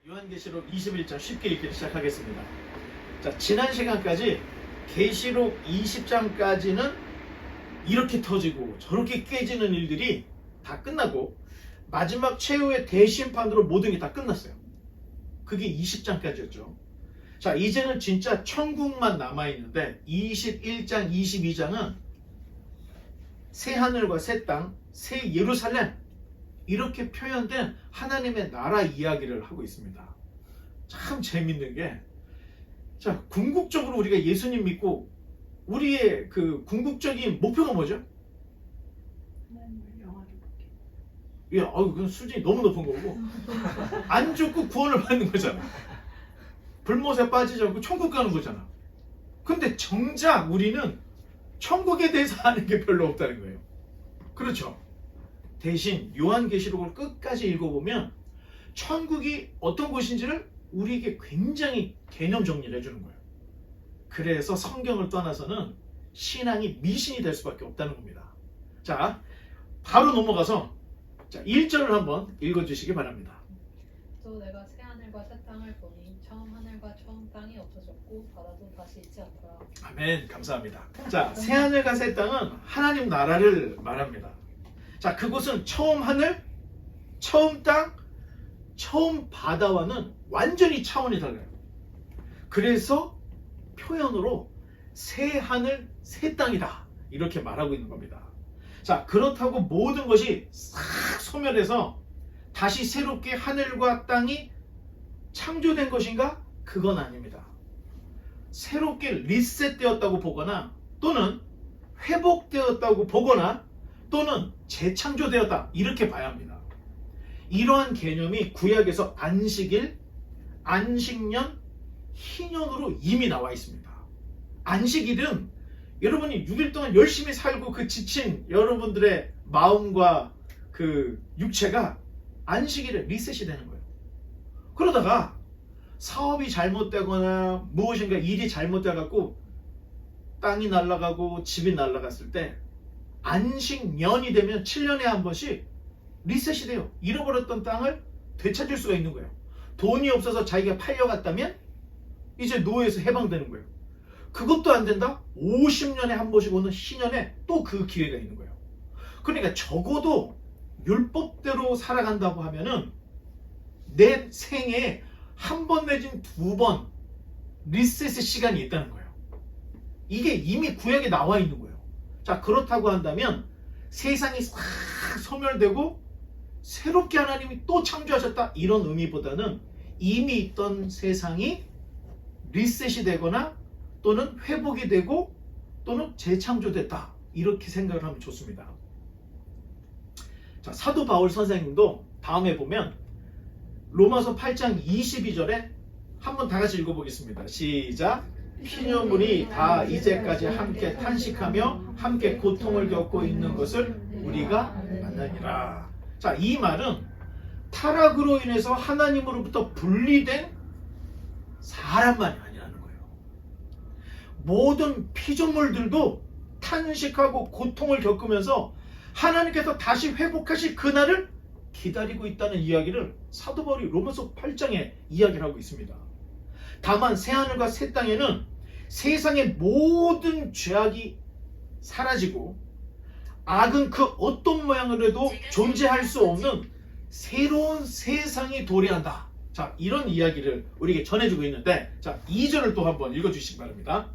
요한계시록 21장 쉽게 읽기 시작하겠습니다. 자, 지난 시간까지 계시록 20장까지는 이렇게 터지고 저렇게 깨지는 일들이 다 끝나고 마지막 최후의 대심판으로 모든 게 다 끝났어요. 그게 20장까지였죠. 자, 이제는 진짜 천국만 남아있는데 21장, 22장은 새 하늘과 새 땅, 새 예루살렘 이렇게 표현된 하나님의 나라 이야기를 하고 있습니다. 참 재밌는 게, 자, 궁극적으로 우리가 예수님 믿고 우리의 그 궁극적인 목표가 뭐죠? 하나님을 영화를 보게. 야, 그 수준이 너무 높은 거고 안 죽고 구원을 받는 거잖아. 불못에 빠지지 않고 천국 가는 거잖아. 근데 정작 우리는 천국에 대해서 아는 게 별로 없다는 거예요. 그렇죠? 대신 요한계시록을 끝까지 읽어보면 천국이 어떤 곳인지를 우리에게 굉장히 개념 정리를 해주는 거예요. 그래서 성경을 떠나서는 신앙이 미신이 될 수밖에 없다는 겁니다. 자, 바로 넘어가서 1절을 한번 읽어주시기 바랍니다. 또 내가 새 하늘과 새 땅을 보니 처음 하늘과 처음 땅이 없어졌고 바다도 다시 있지 않더라. 아멘. 감사합니다. 자, 새 하늘과 새 땅은 하나님 나라를 말합니다. 자, 그곳은 처음 하늘, 처음 땅, 처음 바다와는 완전히 차원이 달라요. 그래서 표현으로 새 하늘, 새 땅이다 이렇게 말하고 있는 겁니다. 자, 그렇다고 모든 것이 싹 소멸해서 다시 새롭게 하늘과 땅이 창조된 것인가? 그건 아닙니다. 새롭게 리셋되었다고 보거나 또는 회복되었다고 보거나 또는 재창조되었다 이렇게 봐야 합니다. 이러한 개념이 구약에서 안식일, 안식년, 희년으로 이미 나와 있습니다. 안식일은 여러분이 6일 동안 열심히 살고 그 지친 여러분들의 마음과 그 육체가 안식일에 리셋이 되는 거예요. 그러다가 사업이 잘못되거나 무엇인가 일이 잘못돼갖고 땅이 날아가고 집이 날아갔을 때 안식년이 되면 7년에 한 번씩 리셋이 돼요. 잃어버렸던 땅을 되찾을 수가 있는 거예요. 돈이 없어서 자기가 팔려갔다면 이제 노예에서 해방되는 거예요. 그것도 안 된다? 50년에 한 번씩 오는 희년에 또 그 기회가 있는 거예요. 그러니까 적어도 율법대로 살아간다고 하면은 내 생에 한 번 내진 두 번 리셋의 시간이 있다는 거예요. 이게 이미 구약에 나와 있는 거예요. 자, 그렇다고 한다면 세상이 싹 소멸되고 새롭게 하나님이 또 창조하셨다 이런 의미보다는 이미 있던 세상이 리셋이 되거나 또는 회복이 되고 또는 재창조됐다 이렇게 생각을 하면 좋습니다. 자, 사도 바울 선생님도 다음에 보면 로마서 8장 22절에 한번 다 같이 읽어보겠습니다. 시작. 피조물이 다 이제까지 함께 탄식하며 함께 고통을 겪고 있는 것을 우리가 만나니라. 자, 이 말은 타락으로 인해서 하나님으로부터 분리된 사람만이 아니라는 거예요. 모든 피조물들도 탄식하고 고통을 겪으면서 하나님께서 다시 회복하실 그날을 기다리고 있다는 이야기를 사도 바울이 로마서 8장에 이야기를 하고 있습니다. 다만 새하늘과 새 땅에는 세상의 모든 죄악이 사라지고 악은 그 어떤 모양으로 해도 존재할 수 없는 새로운 세상이 도래한다. 자, 이런 이야기를 우리에게 전해주고 있는데, 자, 2절을 또 한번 읽어주시기 바랍니다.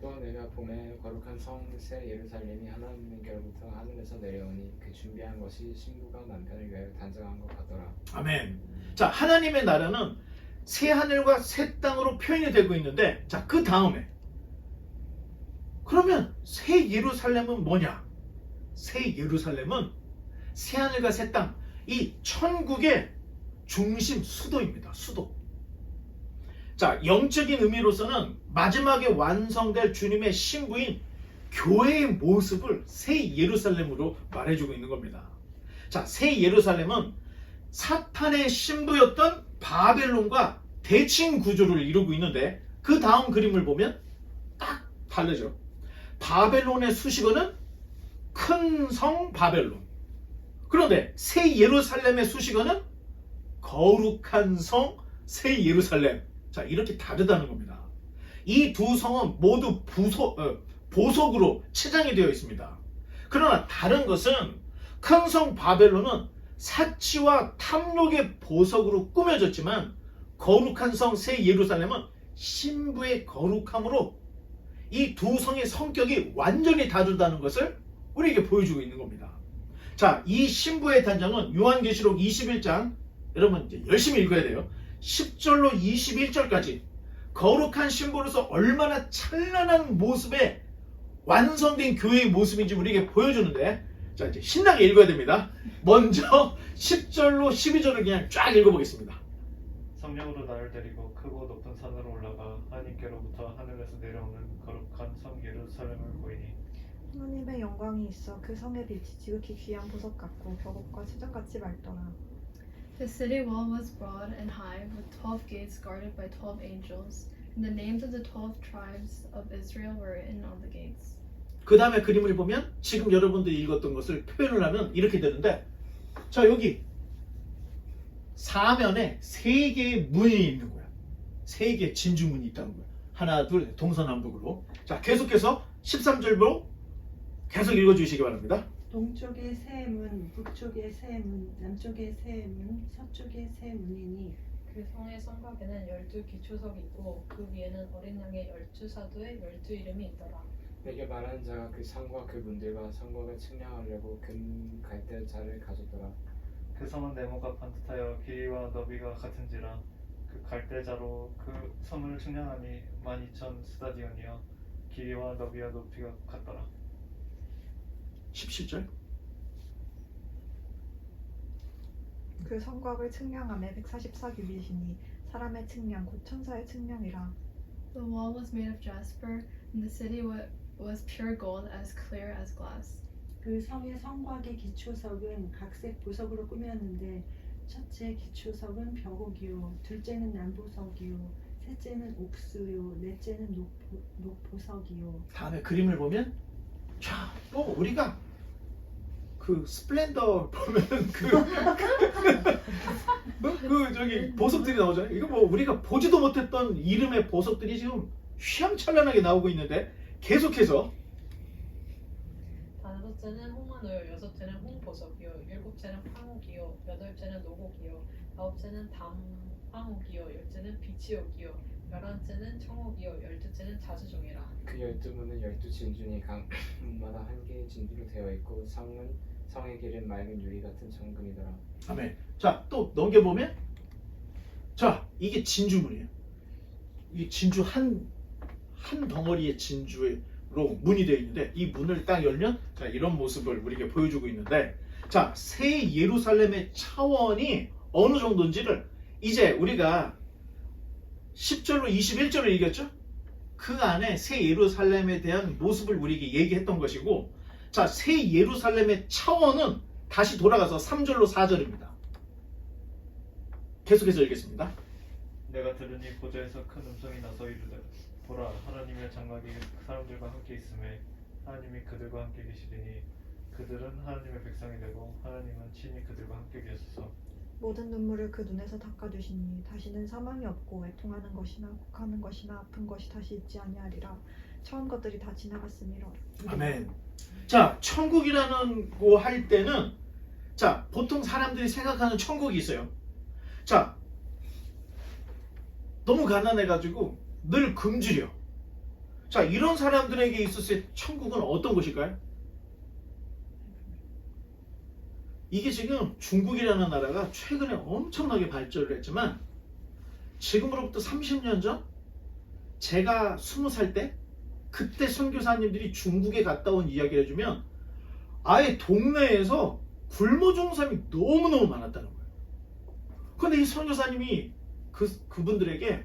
또 내가 봄에 거룩한 성 새 예루살렘이 하나님께로부터 하늘에서 내려오니 그 준비한 것이 신부가 남편을 위하여 단장한 것 같더라. 아멘. 자, 하나님의 나라는 새 하늘과 새 땅으로 표현이 되고 있는데, 자, 그 다음에 그러면 새 예루살렘은 뭐냐? 새 예루살렘은 새 하늘과 새 땅, 이 천국의 중심 수도입니다. 수도. 자, 영적인 의미로서는 마지막에 완성될 주님의 신부인 교회의 모습을 새 예루살렘으로 말해주고 있는 겁니다. 자, 새 예루살렘은 사탄의 신부였던 바벨론과 대칭 구조를 이루고 있는데 그 다음 그림을 보면 딱 다르죠. 바벨론의 수식어는 큰 성 바벨론. 그런데 새 예루살렘의 수식어는 거룩한 성 새 예루살렘. 자, 이렇게 다르다는 겁니다. 이 두 성은 모두 보석으로 치장이 되어 있습니다. 그러나 다른 것은 큰 성 바벨론은 사치와 탐욕의 보석으로 꾸며졌지만 거룩한 성 새 예루살렘은 신부의 거룩함으로 이 두 성의 성격이 완전히 다르다는 것을 우리에게 보여주고 있는 겁니다. 자, 이 신부의 단장은 요한계시록 21장, 여러분 이제 열심히 읽어야 돼요. 10절로 21절까지 거룩한 신부로서 얼마나 찬란한 모습의 완성된 교회의 모습인지 우리에게 보여주는데, 자, 이제 신나게 읽어야 됩니다. 먼저 10절로 12절을 그냥 쫙 읽어보겠습니다. 성령으로 나를 데리고 크고 높은 산으로 올라가 하나님께로부터 하늘에서 내려오는 거룩한 성 예루살렘을 보이니 하나님의 영광이 있어 그 성의 빛이 지극히 귀한 보석 같고 벽옥과 수정같이 맑더라. The city wall was broad and high, with 12 gates guarded by 12 angels, and the names of the 12 tribes of Israel were written on the gates. 그 다음에 그림을 보면 지금 여러분들이 읽었던 것을 표현을 하면 이렇게 되는데, 자, 여기 사면에 세 개의 문이 있는 거야. 세 개의 진주문이 있다는 거야. 하나, 둘, 동서남북으로. 자, 계속해서 13절로 계속 읽어주시기 바랍니다. 동쪽에 세 문, 북쪽에 세 문, 남쪽에 세 문, 서쪽에 세 문이니 그 성의 성곽에는 12기초석이 있고 그 위에는 어린 양의 12사도의 12이름이 있더라. 내게 말하는 자가 그 성과 그 문들과 성곽을 측량하려고 금 갈대자를 가졌더라. 그 성은 네모가 반듯하여 길이와 너비가 같은지라 그 갈대자로 그 성을 측량하니 12,000 스타디온이여 길이와 너비와 높이가 같더라. 17절. 그 성곽을 측량함에 144규빗이니 사람의 측량 곧 천사의 측량이라. The wall was made of jasper, and the city was pure gold, as clear as glass. 그 성의 성곽의 기초석은 각색 보석으로 꾸몄는데 첫째 기초석은 벽옥이요, 둘째는 남보석이요, 셋째는 옥수요, 넷째는 녹보석이요. 다음에 그림을 보면, 자, 뭐 우리가 그 스플렌더 보면 그 저기 보석들이 나오잖아요. 이거 뭐 우리가 보지도 못했던 이름의 보석들이 지금 휘황찬란하게 나오고 있는데, 계속해서 다섯째는 홍만호요, 여섯째는 홍보석이요, 일곱째는 황옥이요, 여덟째는 노곡이요, 아홉째는 담황옥이요, 열째는 비치옥이요, 11째는 청옥이요, 12째는 자수종이라. 그 12문은 12진준이 각 문마다 한 개의 진주로 되어 있고 성의 길은 맑은 유리 같은 정금이더라. 아멘. 자, 또 넘겨보면, 자, 이게 진주문이에요. 이 진주 한 덩어리의 진주로 문이 되어 있는데, 이 문을 딱 열면 자, 이런 모습을 우리에게 보여주고 있는데, 자, 새 예루살렘의 차원이 어느 정도인지를 이제 우리가 10절로 21절을 읽었죠? 그 안에 새 예루살렘에 대한 모습을 우리에게 얘기했던 것이고, 자, 새 예루살렘의 차원은 다시 돌아가서 3절로 4절입니다. 계속해서 읽겠습니다. 내가 들으니 보좌에서 큰 음성이 나서 이르되 보라 하나님의 장막이 사람들과 함께 있음에 하나님이 그들과 함께 계시리니 그들은 하나님의 백성이 되고 하나님은 친히 그들과 함께 계소서. 모든 눈물을 그 눈에서 닦아주시니 다시는 사망이 없고 애통하는 것이나 곡하는 것이나 아픈 것이 다시 있지 아니하리라. 처음 것들이 다 지나갔음이라. 아멘. 자, 천국이라는 거 할 때는, 자, 보통 사람들이 생각하는 천국이 있어요. 자, 너무 가난해가지고 늘 굶주려. 자, 이런 사람들에게 있었을 때 천국은 어떤 곳일까요? 이게 지금 중국이라는 나라가 최근에 엄청나게 발전을 했지만, 지금으로부터 30년 전 제가 20살 때 그때 선교사님들이 중국에 갔다 온 이야기를 해주면 아예 동네에서 굶어 죽는 사람이 너무너무 많았다는 거예요. 근데 이 선교사님이 그분들에게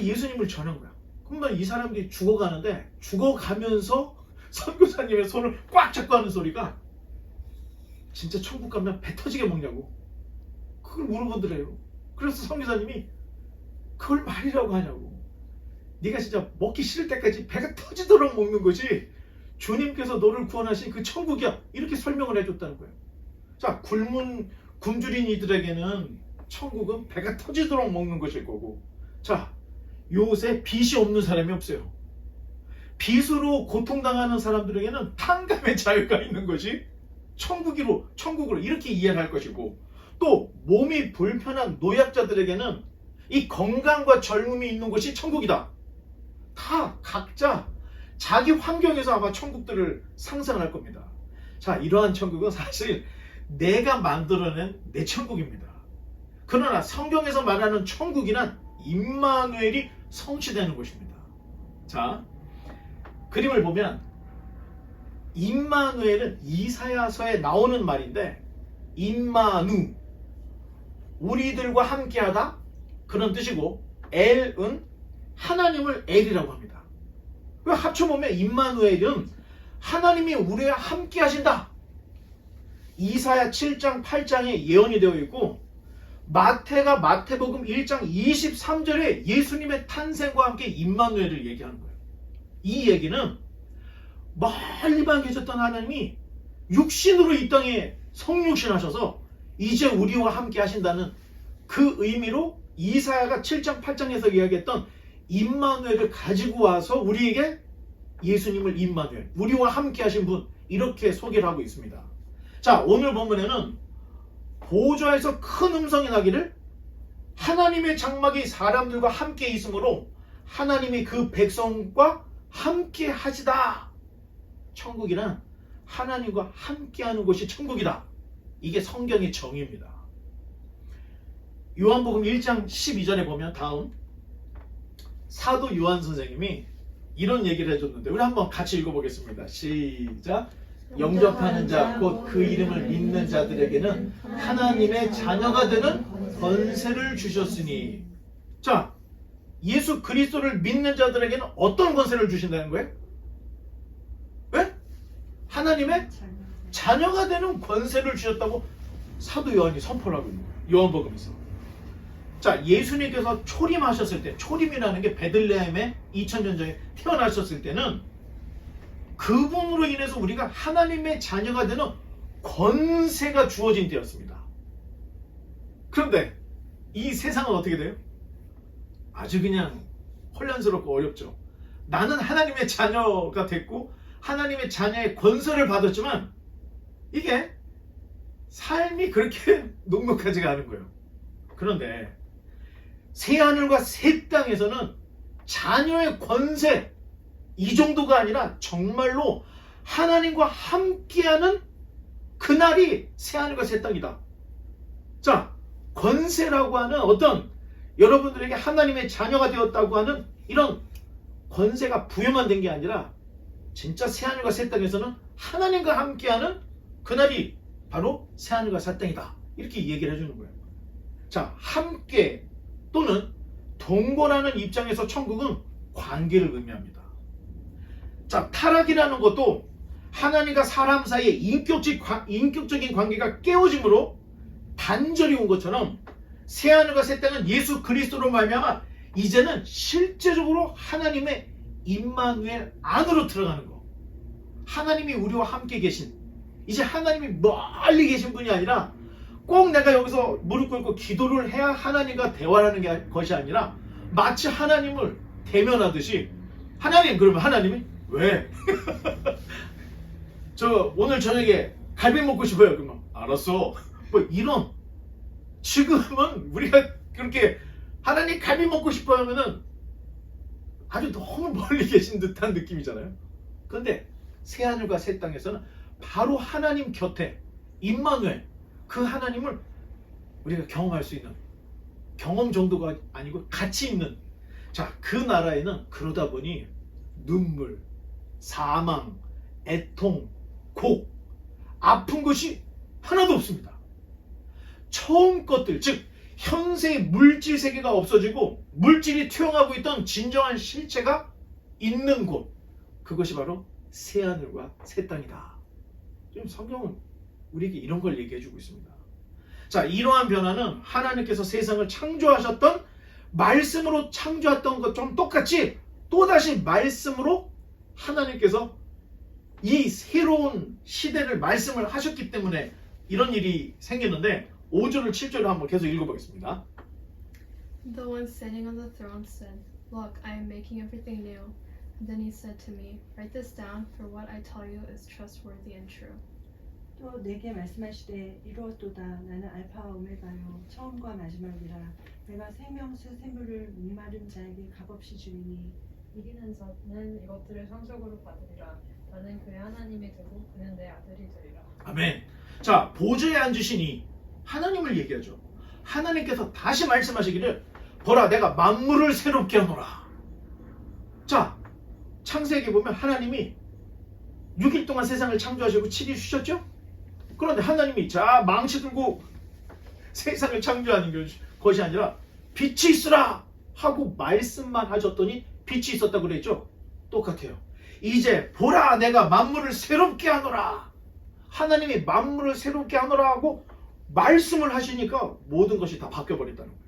예수님을 전한 거야. 그러면 이 사람들이 죽어가는데, 죽어가면서 선교사님의 손을 꽉 잡고 하는 소리가, 진짜 천국 가면 배 터지게 먹냐고 그걸 물어보더래요. 그래서 선교사님이 그걸 말이라고 하냐고. 네가 진짜 먹기 싫을 때까지 배가 터지도록 먹는 것이 주님께서 너를 구원하신 그 천국이야, 이렇게 설명을 해줬다는 거예요. 자, 굶주린 이들에게는 천국은 배가 터지도록 먹는 것일 거고, 자, 요새 빚이 없는 사람이 없어요. 빚으로 고통당하는 사람들에게는 탕감의 자유가 있는 것이 천국으로 이렇게 이해를 할 것이고, 또 몸이 불편한 노약자들에게는 이 건강과 젊음이 있는 것이 천국이다. 다 각자 자기 환경에서 아마 천국들을 상상할 겁니다. 자, 이러한 천국은 사실 내가 만들어낸 내 천국입니다. 그러나 성경에서 말하는 천국이란 임마누엘이 성취되는 것입니다. 자, 그림을 보면 임마누엘은 이사야서에 나오는 말인데, 임마누, 우리들과 함께하다, 그런 뜻이고, 엘은 하나님을 엘이라고 합니다. 왜 합쳐보면 임마누엘은 하나님이 우리와 함께 하신다. 이사야 7장 8장에 예언이 되어 있고, 마태가 마태복음 1장 23절에 예수님의 탄생과 함께 임마누엘을 얘기하는 거예요. 이 얘기는 멀리만 계셨던 하나님이 육신으로 이 땅에 성육신하셔서 이제 우리와 함께 하신다는 그 의미로 이사야가 7장 8장에서 이야기했던 임마누엘을 가지고 와서 우리에게 예수님을 임마누엘, 우리와 함께 하신 분, 이렇게 소개를 하고 있습니다. 자, 오늘 본문에는 보좌에서 큰 음성이 나기를 하나님의 장막이 사람들과 함께 있으므로 하나님이 그 백성과 함께 하시다. 천국이란 하나님과 함께하는 곳이 천국이다. 이게 성경의 정의입니다. 요한복음 1장 12절에 보면 다음 사도 요한 선생님이 이런 얘기를 해줬는데, 우리 한번 같이 읽어보겠습니다. 시작. 영접하는 자 곧 그 이름을 믿는 자들에게는 하나님의 자녀가 되는 권세를 주셨으니. 자, 예수 그리스도를 믿는 자들에게는 어떤 권세를 주신다는 거예요? 왜? 하나님의 자녀가 되는 권세를 주셨다고 사도 요한이 선포를 하고 있는 거예요. 요한복음에서. 자, 예수님께서 초림하셨을 때, 초림이라는 게 베들레헴에 2000년 전에 태어나셨을 때는 그분으로 인해서 우리가 하나님의 자녀가 되는 권세가 주어진 때였습니다. 그런데 이 세상은 어떻게 돼요? 아주 그냥 혼란스럽고 어렵죠. 나는 하나님의 자녀가 됐고 하나님의 자녀의 권세를 받았지만 이게 삶이 그렇게 녹록하지가 않은 거예요. 그런데 새하늘과 새 땅에서는 자녀의 권세, 이 정도가 아니라 정말로 하나님과 함께하는 그날이 새하늘과 새 땅이다. 자, 권세라고 하는 어떤 여러분들에게 하나님의 자녀가 되었다고 하는 이런 권세가 부여만 된 게 아니라 진짜 새하늘과 새 땅에서는 하나님과 함께하는 그날이 바로 새하늘과 새 땅이다. 이렇게 얘기를 해주는 거예요. 자, 함께 또는 동거라는 입장에서 천국은 관계를 의미합니다. 자, 타락이라는 것도 하나님과 사람 사이의 인격적인 관계가 깨어짐으로 단절이 온 것처럼 새하늘과 새 땅은 예수 그리스도로 말미암아 이제는 실제적으로 하나님의 임마누엘 안으로 들어가는 거. 하나님이 우리와 함께 계신, 이제 하나님이 멀리 계신 분이 아니라 꼭 내가 여기서 무릎 꿇고 기도를 해야 하나님과 대화를 하는 것이 아니라 마치 하나님을 대면하듯이, 하나님, 그러면 하나님이 왜? 저 오늘 저녁에 갈비 먹고 싶어요. 그러면 알았어. 뭐 이런, 지금은 우리가 그렇게 하나님 갈비 먹고 싶어 하면은 아주 너무 멀리 계신 듯한 느낌이잖아요. 그런데 새하늘과 새 땅에서는 바로 하나님 곁에 임마누엘, 그 하나님을 우리가 경험할 수 있는, 경험 정도가 아니고 같이 있는, 자, 그 나라에는 그러다 보니 눈물, 사망, 애통, 곡, 아픈 것이 하나도 없습니다. 처음 것들, 즉 현세의 물질 세계가 없어지고 물질이 투영하고 있던 진정한 실체가 있는 곳, 그것이 바로 새하늘과 새 땅이다. 지금 성경은 우리에게 이런 걸 얘기해주고 있습니다. 자, 이러한 변화는 하나님께서 세상을 창조하셨던 말씀으로 창조했던 것처럼 똑같이 또다시 말씀으로 하나님께서 이 새로운 시대를 말씀을 하셨기 때문에 이런 일이 생기는데, 5절을 7절을 한번 계속 읽어보겠습니다. The one sitting on the throne said, "Look, I am making everything new." And then he said to me, "Write this down, for what I tell you is trustworthy and true." 또 내게 말씀하시되 이루었도다. 나는 알파와 오메가요 처음과 마지막이라. 내가 생명수 샘물을 목마른 자에게 값없이 주리니 이기는 자는 이것들을 상속으로 받으리라. 나는 그의 하나님이 되고 그는 내 아들이 되리라. 아멘. 자, 보좌에 앉으시니 하나님을 얘기하죠. 하나님께서 다시 말씀하시기를 보라 내가 만물을 새롭게 하노라. 자, 창세기에 보면 하나님이 6일 동안 세상을 창조하시고 7일 쉬셨죠? 그런데 하나님이 자 망치 들고 세상을 창조하는 것이 아니라 빛이 있으라 하고 말씀만 하셨더니 빛이 있었다고 그랬죠? 똑같아요. 이제 보라 내가 만물을 새롭게 하노라. 하나님이 만물을 새롭게 하노라 하고 말씀을 하시니까 모든 것이 다 바뀌어버렸다는 거예요.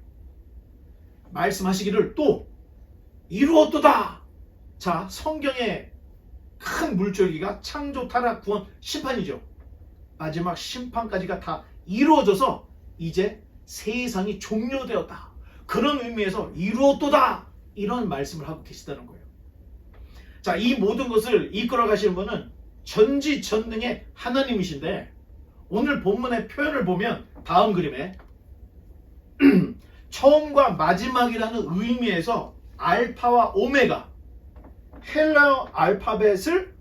말씀하시기를 또 이루었도다. 자, 성경의 큰 물줄기가 창조, 타락, 구원, 심판이죠. 마지막 심판까지가 다 이루어져서 이제 세상이 종료되었다. 그런 의미에서 이루었도다. 이런 말씀을 하고 계시다는 거예요. 자, 이 모든 것을 이끌어 가시는 분은 전지전능의 하나님이신데 오늘 본문의 표현을 보면 다음 그림에 처음과 마지막이라는 의미에서 알파와 오메가 헬라어 알파벳을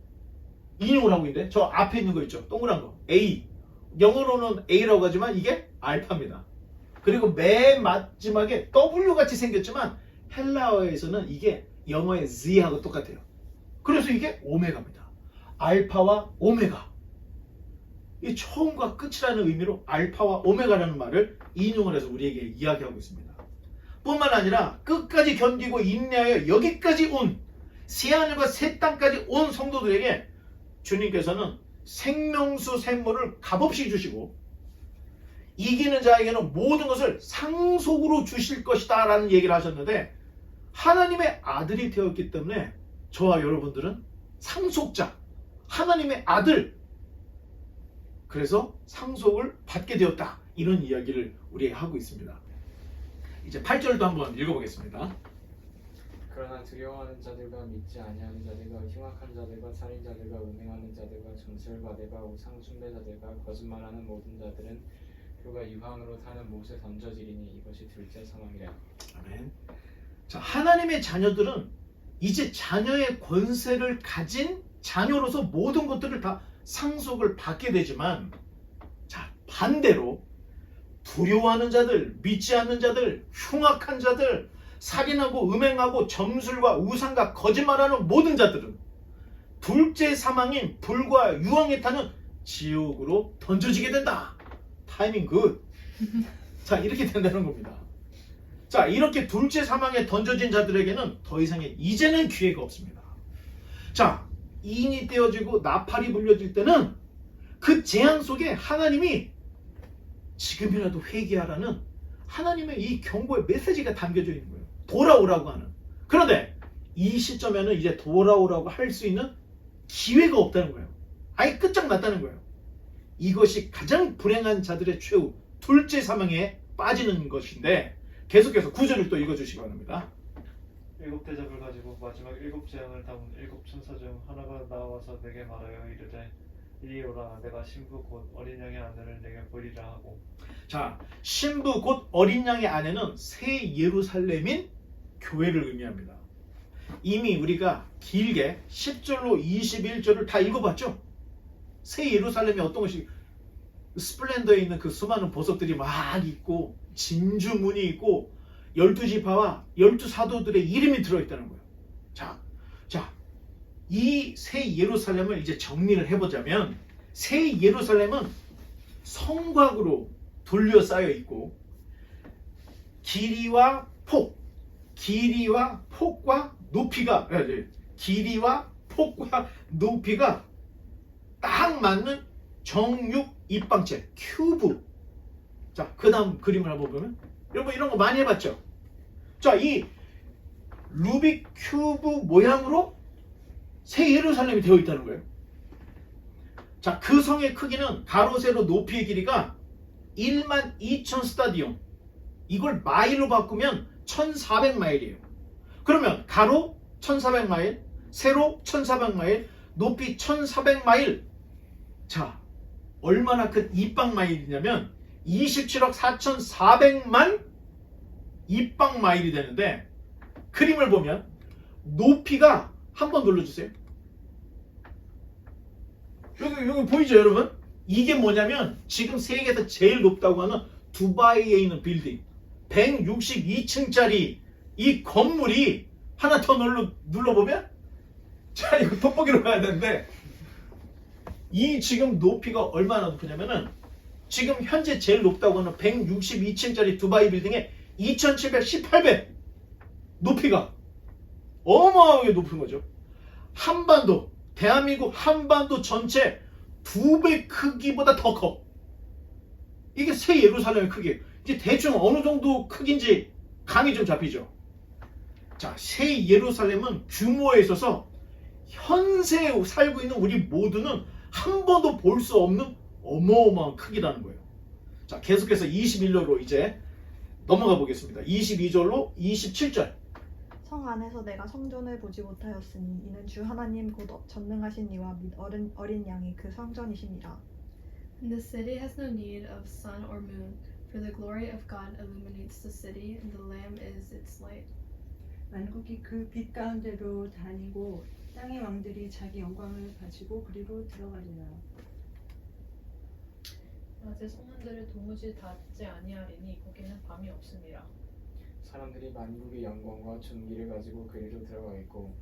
인용을 하고 있는데 저 앞에 있는 거 있죠? 동그란 거 A 영어로는 A라고 하지만 이게 알파입니다. 그리고 맨 마지막에 W 같이 생겼지만 헬라어에서는 이게 영어의 Z하고 똑같아요. 그래서 이게 오메가입니다. 알파와 오메가. 이 처음과 끝이라는 의미로 알파와 오메가라는 말을 인용을 해서 우리에게 이야기하고 있습니다. 뿐만 아니라 끝까지 견디고 인내하여 여기까지 온 새하늘과 새 땅까지 온 성도들에게 주님께서는 생명수 샘물을 값없이 주시고 이기는 자에게는 모든 것을 상속으로 주실 것이다 라는 얘기를 하셨는데 하나님의 아들이 되었기 때문에 저와 여러분들은 상속자, 하나님의 아들, 그래서 상속을 받게 되었다 이런 이야기를 우리에게 하고 있습니다. 이제 8절도 한번 읽어보겠습니다. 그러나 두려워하는 자들과 믿지 아니하는 자들과 흉악한 자들과 살인자들과 음행하는 자들과 점술가들과 우상 숭배자들과 거짓말하는 모든 자들은 그가 유황으로 타는 못에 던져지리니 이것이 둘째 사망이라. 아멘. 자, 하나님의 자녀들은 이제 자녀의 권세를 가진 자녀로서 모든 것들을 다 상속을 받게 되지만 자, 반대로 두려워하는 자들, 믿지 않는 자들, 흉악한 자들, 살인하고 음행하고 점술과 우상과 거짓말하는 모든 자들은 둘째 사망인 불과 유황에 타는 지옥으로 던져지게 된다. 타이밍 굿. 자, 이렇게 된다는 겁니다. 자, 이렇게 둘째 사망에 던져진 자들에게는 더 이상의 이제는 기회가 없습니다. 자, 인이 떼어지고 나팔이 불려질 때는 그 재앙 속에 하나님이 지금이라도 회개하라는 하나님의 이 경고의 메시지가 담겨져 있는 거예요. 돌아오라고 하는. 그런데 이 시점에는 이제 돌아오라고 할 수 있는 기회가 없다는 거예요. 아예 끝장났다는 거예요. 이것이 가장 불행한 자들의 최후, 둘째 사망에 빠지는 것인데 계속해서 9절을 또 읽어주시기 바랍니다. 7대접을 가지고 마지막 7재앙을 담은 7천사 중 하나가 나와서 내게 말하여 이르되 이리 오라 내가 신부 곧 어린 양의 아내를 내게 보리라 하고. 자, 신부 곧 어린 양의 아내는 새 예루살렘인 교회를 의미합니다. 이미 우리가 길게 10절로 21절을 다 읽어봤죠? 새 예루살렘이 어떤 것이 스플렌더에 있는 그 수많은 보석들이 막 있고 진주문이 있고 12지파와 12사도들의 이름이 들어있다는 거예요. 자, 이 새 예루살렘을 이제 정리를 해보자면 새 예루살렘은 성곽으로 둘러싸여 있고 길이와 폭과 높이가 딱 맞는 정육 입방체 큐브. 자, 그 다음 그림을 한번 보면 여러분 이런 거 많이 해봤죠? 자, 이 루빅 큐브 모양으로 새 예루살렘이 되어 있다는 거예요. 자, 그 성의 크기는 가로 세로 높이의 길이가 12,000 스타디움. 이걸 마일로 바꾸면 1,400마일이에요. 그러면 가로 1,400마일, 세로 1,400마일, 높이 1,400마일. 자, 얼마나 큰 입방마일이냐면 27억 4,400만 입방마일이 되는데, 그림을 보면 높이가 한번 눌러주세요. 여기 보이죠, 여러분? 이게 뭐냐면 지금 세계에서 제일 높다고 하는 두바이에 있는 빌딩 162층짜리 이 건물이 하나 더 눌러보면, 자, 이거 돋보기로 가야 되는데, 이 지금 높이가 얼마나 높으냐면은 지금 현재 제일 높다고 하는 162층짜리 두바이 빌딩에 2718배 높이가 어마어마하게 높은 거죠. 한반도, 대한민국 한반도 전체 2배 크기보다 더 커. 이게 새 예루살렘의 크기. 이제 대충 어느 정도 크기인지 감이 좀 잡히죠. 자, 새 예루살렘은 규모에 있어서 현세에 살고 있는 우리 모두는 한 번도 볼 수 없는 어마어마한 크기라는 거예요. 자, 계속해서 21절로 이제 넘어가 보겠습니다. 22절로 27절. 성 안에서 내가 성전을 보지 못하였으니 이는 주 하나님 곧 전능하신 이와 및 어린 양이 그 성전이시니라. And the city has no need of sun or moon, for the glory of God illuminates the city, and the Lamb is its light. 만국이 그 빛 가운데로 다니고 땅의 왕들이 자기 영광을 가지고 그리로 들어가리라. 낮에 성문들을 도무지 닫지 아니하리니 거기는 밤이 없음이라. 사람들이 만국의 영광과 존귀를 가지고 그리로 들어가겠고,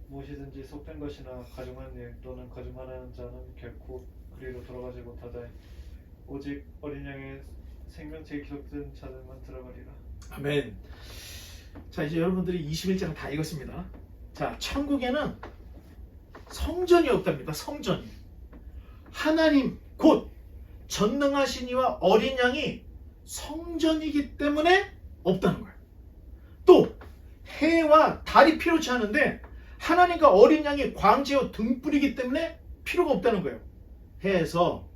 무엇이든지 속된 것이나 가증한 일 또는 거짓말하는 자는 결코 그리로 돌아가지 못하되 오직 어린 양의 생명체에 기록된 자들만 들어가리라. 아멘. 자, 이제 여러분들이 21장 다 읽었습니다. 자, 천국에는 성전이 없답니다. 성전이. 하나님 곧 전능하신 이와 어린 양이 성전이기 때문에 없다는 거예요. 또 해와 달이 필요치 않은데 하나님과 어린 양이 광채와 등불이기 때문에 필요가 없다는 거예요. 해서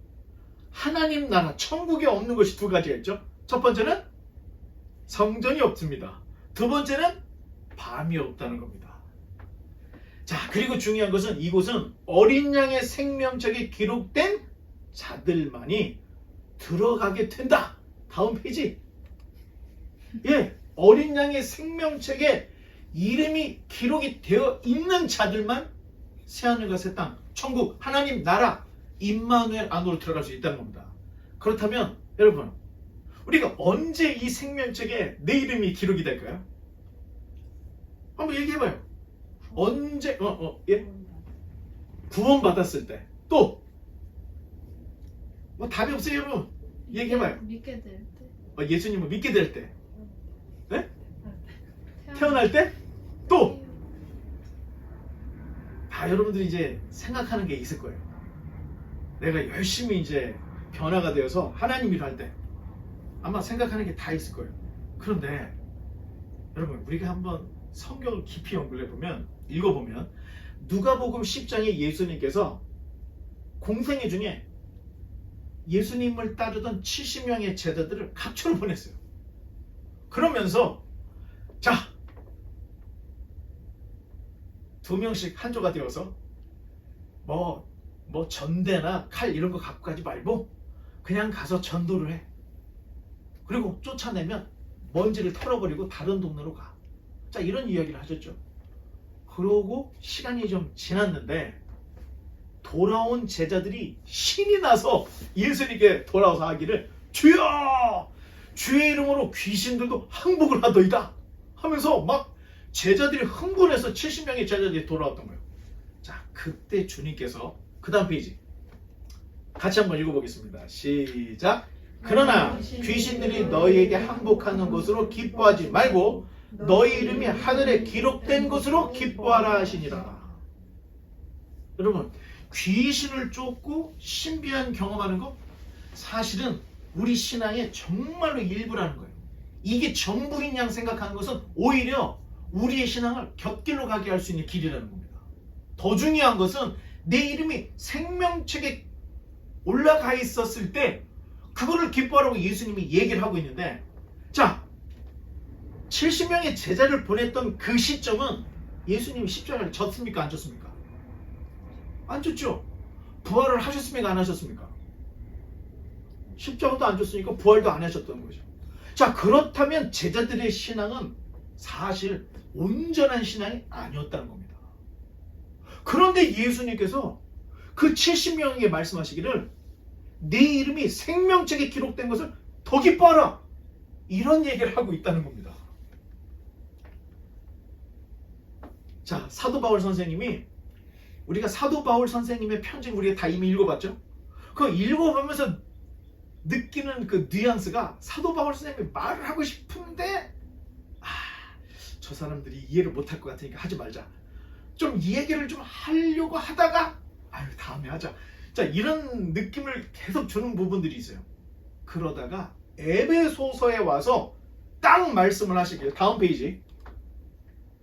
하나님 나라 천국에 없는 것이 두 가지가 있죠. 첫 번째는 성전이 없습니다. 두 번째는 밤이 없다는 겁니다. 자, 그리고 중요한 것은 이곳은 어린 양의 생명책에 기록된 자들만이 들어가게 된다. 다음 페이지. 예, 어린 양의 생명책에 이름이 기록이 되어 있는 자들만 새하늘과 새 땅, 천국, 하나님 나라, 임마누엘 안으로 들어갈 수 있다는 겁니다. 그렇다면 여러분, 우리가 언제 이 생명책에 내 이름이 기록이 될까요? 한번 얘기해봐요. 언제? 예? 구원받았을 때. 또 뭐 답이 없어요, 여러분. 얘기해봐요. 믿게 될 때. 예수님을 믿게 될 때. 네? 태어날 때? 또 다 여러분들이 이제 생각하는 게 있을 거예요. 내가 열심히 이제 변화가 되어서 하나님 일을 할 때 아마 생각하는 게 다 있을 거예요. 그런데 여러분, 우리가 한번 성경을 깊이 연구를 해보면, 읽어보면 누가복음 10장에 예수님께서 공생애 중에 예수님을 따르던 70명의 제자들을 각처로 보냈어요. 그러면서 자, 2명씩 한 조가 되어서 뭐 전대나 칼 이런 거 갖고 가지 말고 그냥 가서 전도를 해. 그리고 쫓아내면 먼지를 털어버리고 다른 동네로 가. 자, 이런 이야기를 하셨죠. 그러고 시간이 좀 지났는데 돌아온 제자들이 신이 나서 예수님께 돌아와서 하기를, 주여! 주의 이름으로 귀신들도 항복을 하더이다 하면서 막 제자들이 흥분해서 70명의 제자들이 돌아왔던 거예요. 자, 그때 주님께서 그 다음 페이지 같이 한번 읽어보겠습니다. 시작. 그러나 귀신들이 너희에게 항복하는 것으로 기뻐하지 말고 너희 이름이 하늘에 기록된 것으로 기뻐하라 하시니라. 여러분, 귀신을 쫓고 신비한 경험하는 거 사실은 우리 신앙의 정말로 일부라는 거예요. 이게 전부인 양 생각하는 것은 오히려 우리의 신앙을 곁길로 가게 할 수 있는 길이라는 겁니다. 더 중요한 것은 내 이름이 생명책에 올라가 있었을 때 그거를 기뻐하라고 예수님이 얘기를 하고 있는데, 자, 70명의 제자를 보냈던 그 시점은 예수님이 십자가를 졌습니까? 안 졌습니까? 안 졌죠. 부활을 하셨습니까? 안 하셨습니까? 십자가도 안 졌으니까 부활도 안 하셨던 거죠. 자, 그렇다면 제자들의 신앙은 사실 온전한 신앙이 아니었다는 겁니다. 그런데 예수님께서 그 70명에게 말씀하시기를 네 이름이 생명책에 기록된 것을 더 기뻐하라, 이런 얘기를 하고 있다는 겁니다. 자, 사도 바울 선생님이, 우리가 사도 바울 선생님의 편지 우리가 다 이미 읽어봤죠? 그 읽어보면서 느끼는 그 뉘앙스가, 사도 바울 선생님이 말을 하고 싶은데 저 사람들이 이해를 못할 것 같으니까 하지 말자, 좀 이 얘기를 좀 하려고 하다가 다음에 하자, 자, 이런 느낌을 계속 주는 부분들이 있어요. 그러다가 에베소서에 와서 딱 말씀을 하시길, 다음 페이지,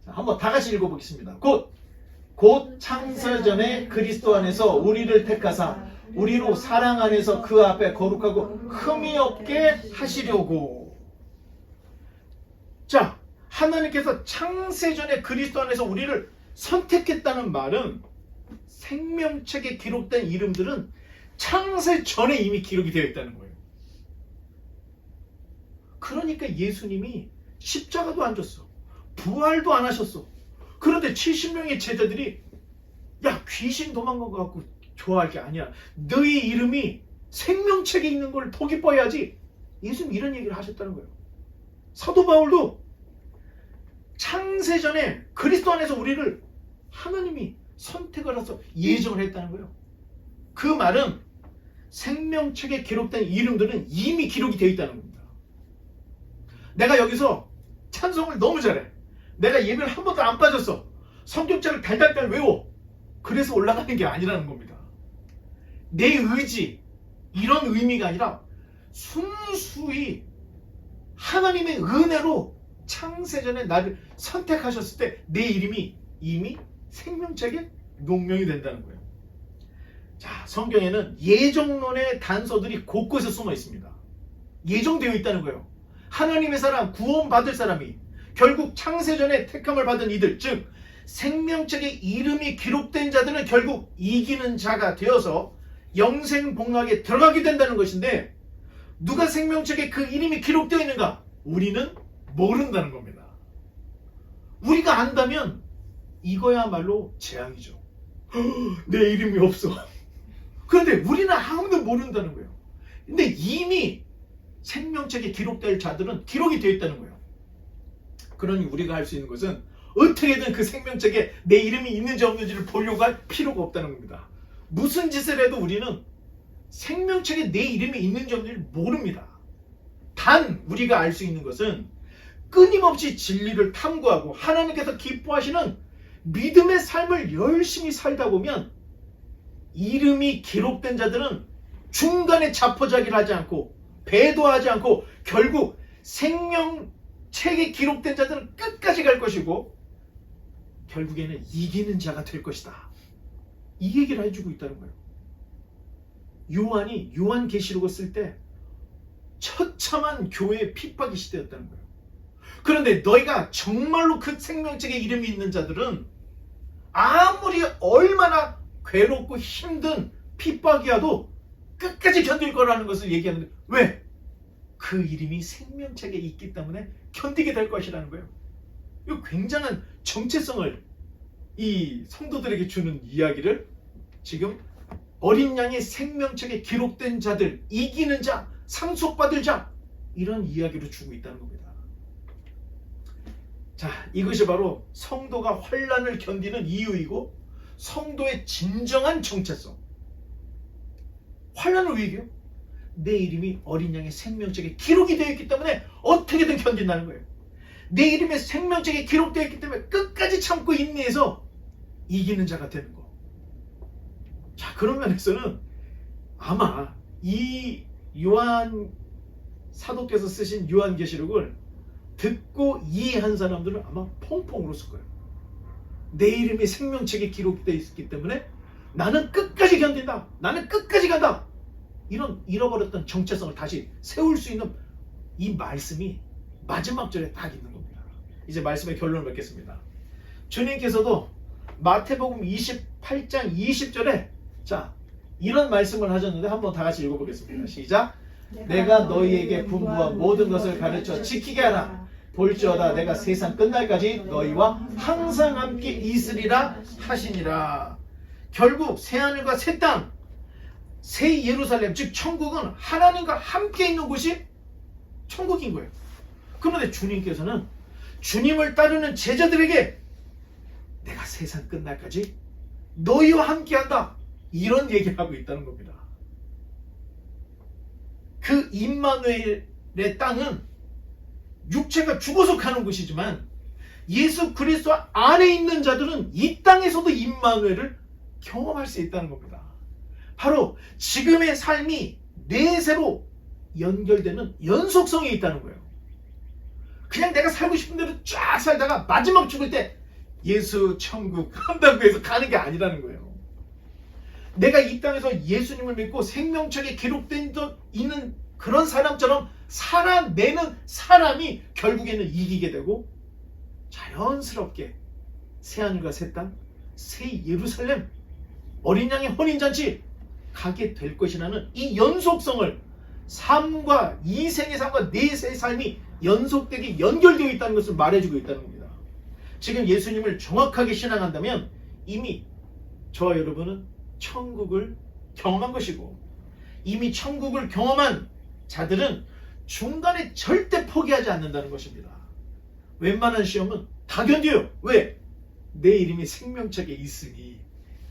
자, 한번 다 같이 읽어보겠습니다. 곧 창세전에 그리스도 안에서 우리를 택하사 우리로 사랑 안에서 그 앞에 거룩하고 흠이 없게 하시려고. 자, 하나님께서 창세전에 그리스도 안에서 우리를 선택했다는 말은, 생명책에 기록된 이름들은 창세 전에 이미 기록이 되어 있다는 거예요. 그러니까 예수님이 십자가도 안 졌어, 부활도 안 하셨어. 그런데 70명의 제자들이, 야, 귀신 도망간 것 같고 좋아할 게 아니야, 너희 이름이 생명책에 있는 걸 더 기뻐해야지, 예수님 이런 얘기를 하셨다는 거예요. 사도 바울도 창세전에 그리스도 안에서 우리를 하나님이 선택을 해서 예정을 했다는 거예요. 그 말은 생명책에 기록된 이름들은 이미 기록이 되어 있다는 겁니다. 내가 여기서 찬송을 너무 잘해, 내가 예배를 한 번도 안 빠졌어, 성경책을 달달달 외워, 그래서 올라가는 게 아니라는 겁니다. 내 의지, 이런 의미가 아니라 순수히 하나님의 은혜로 창세전에 나를 선택하셨을 때 내 이름이 이미 생명책에 농명이 된다는 거예요. 자, 성경에는 예정론의 단서들이 곳곳에 숨어 있습니다. 예정되어 있다는 거예요. 하나님의 사람, 구원받을 사람이 결국 창세전에 택함을 받은 이들, 즉 생명책에 이름이 기록된 자들은 결국 이기는 자가 되어서 영생복락에 들어가게 된다는 것인데, 누가 생명책에 그 이름이 기록되어 있는가? 우리는 모른다는 겁니다. 우리가 안다면 이거야말로 재앙이죠. 내 이름이 없어. 그런데 우리는 아무도 모른다는 거예요. 근데 이미 생명책에 기록될 자들은 기록이 되어 있다는 거예요. 그러니 우리가 할 수 있는 것은 어떻게든 그 생명책에 내 이름이 있는지 없는지를 보려고 할 필요가 없다는 겁니다. 무슨 짓을 해도 우리는 생명책에 내 이름이 있는지 없는지를 모릅니다. 단 우리가 알 수 있는 것은 끊임없이 진리를 탐구하고 하나님께서 기뻐하시는 믿음의 삶을 열심히 살다 보면 이름이 기록된 자들은 중간에 자포자기를 하지 않고 배도하지 않고 결국 생명책에 기록된 자들은 끝까지 갈 것이고 결국에는 이기는 자가 될 것이다. 이 얘기를 해주고 있다는 거예요. 요한이 요한계시록을 쓸 때 처참한 교회의 핍박이 시대였다는 거예요. 그런데 너희가 정말로 그 생명책에 이름이 있는 자들은 아무리 얼마나 괴롭고 힘든 핍박이어도 끝까지 견딜 거라는 것을 얘기하는데, 왜? 그 이름이 생명책에 있기 때문에 견디게 될 것이라는 거예요. 이 굉장한 정체성을 이 성도들에게 주는 이야기를 지금 어린 양의 생명책에 기록된 자들, 이기는 자, 상속받을 자, 이런 이야기로 주고 있다는 겁니다. 자, 이것이 바로 성도가 환난을 견디는 이유이고 성도의 진정한 정체성. 환난을 왜 이겨요? 내 이름이 어린 양의 생명책에 기록이 되어 있기 때문에 어떻게든 견딘다는 거예요. 내 이름의 생명책에 기록되어 있기 때문에 끝까지 참고 인내해서 이기는 자가 되는 거. 자, 그런 면에서는 아마 이 요한 사도께서 쓰신 요한계시록을 듣고 이해한 사람들은 아마 펑펑 울었을 거예요. 내 이름이 생명책에 기록되어 있기 때문에 나는 끝까지 견딘다. 나는 끝까지 간다. 이런 잃어버렸던 정체성을 다시 세울 수 있는 이 말씀이 마지막 절에 딱 있는 겁니다. 이제 말씀의 결론을 맺겠습니다. 주님께서도 마태복음 28장 20절에 자 이런 말씀을 하셨는데 한번 다 같이 읽어보겠습니다. 시작. 내가 너희에게 분부한 모든 것을 가르쳐 지키게 하라. 볼지어다 내가 세상 끝날까지 너희와 항상 함께 있으리라 하시니라. 결국 새하늘과 새 땅, 새 예루살렘, 즉 천국은 하나님과 함께 있는 곳이 천국인 거예요. 그런데 주님께서는 주님을 따르는 제자들에게 내가 세상 끝날까지 너희와 함께한다, 이런 얘기를 하고 있다는 겁니다. 그 임마누엘의 땅은 육체가 죽어서 가는 곳이지만 예수 그리스도 안에 있는 자들은 이 땅에서도 임마누엘을 경험할 수 있다는 겁니다. 바로 지금의 삶이 내세로 연결되는 연속성이 있다는 거예요. 그냥 내가 살고 싶은 대로 쫙 살다가 마지막 죽을 때 예수 천국 한다고 해서 가는 게 아니라는 거예요. 내가 이 땅에서 예수님을 믿고 생명책에 기록된 있는 그런 사람처럼 살아내는 사람이 결국에는 이기게 되고 자연스럽게 새하늘과 새 땅, 새 예루살렘, 어린 양의 혼인잔치 가게 될 것이라는 이 연속성을 삶과 이 생의 삶과 내 생의 삶이 연속되게 연결되어 있다는 것을 말해주고 있다는 겁니다. 지금 예수님을 정확하게 신앙한다면 이미 저와 여러분은 천국을 경험한 것이고, 이미 천국을 경험한 자들은 중간에 절대 포기하지 않는다는 것입니다. 웬만한 시험은 다 견뎌요. 왜? 내 이름이 생명책에 있으니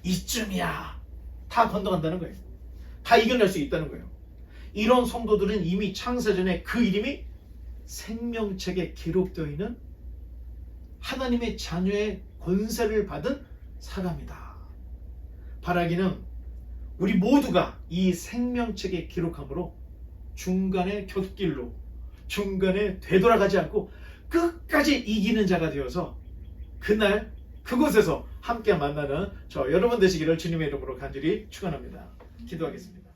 이쯤이야 다 건너간다는 거예요. 다 이겨낼 수 있다는 거예요. 이런 성도들은 이미 창세전에 그 이름이 생명책에 기록되어 있는 하나님의 자녀의 권세를 받은 사람이다. 바라기는 우리 모두가 이 생명책에 기록함으로 중간에 곁길로, 중간에 되돌아가지 않고 끝까지 이기는 자가 되어서 그날 그곳에서 함께 만나는 저 여러분 되시기를 주님의 이름으로 간절히 축원합니다. 기도하겠습니다.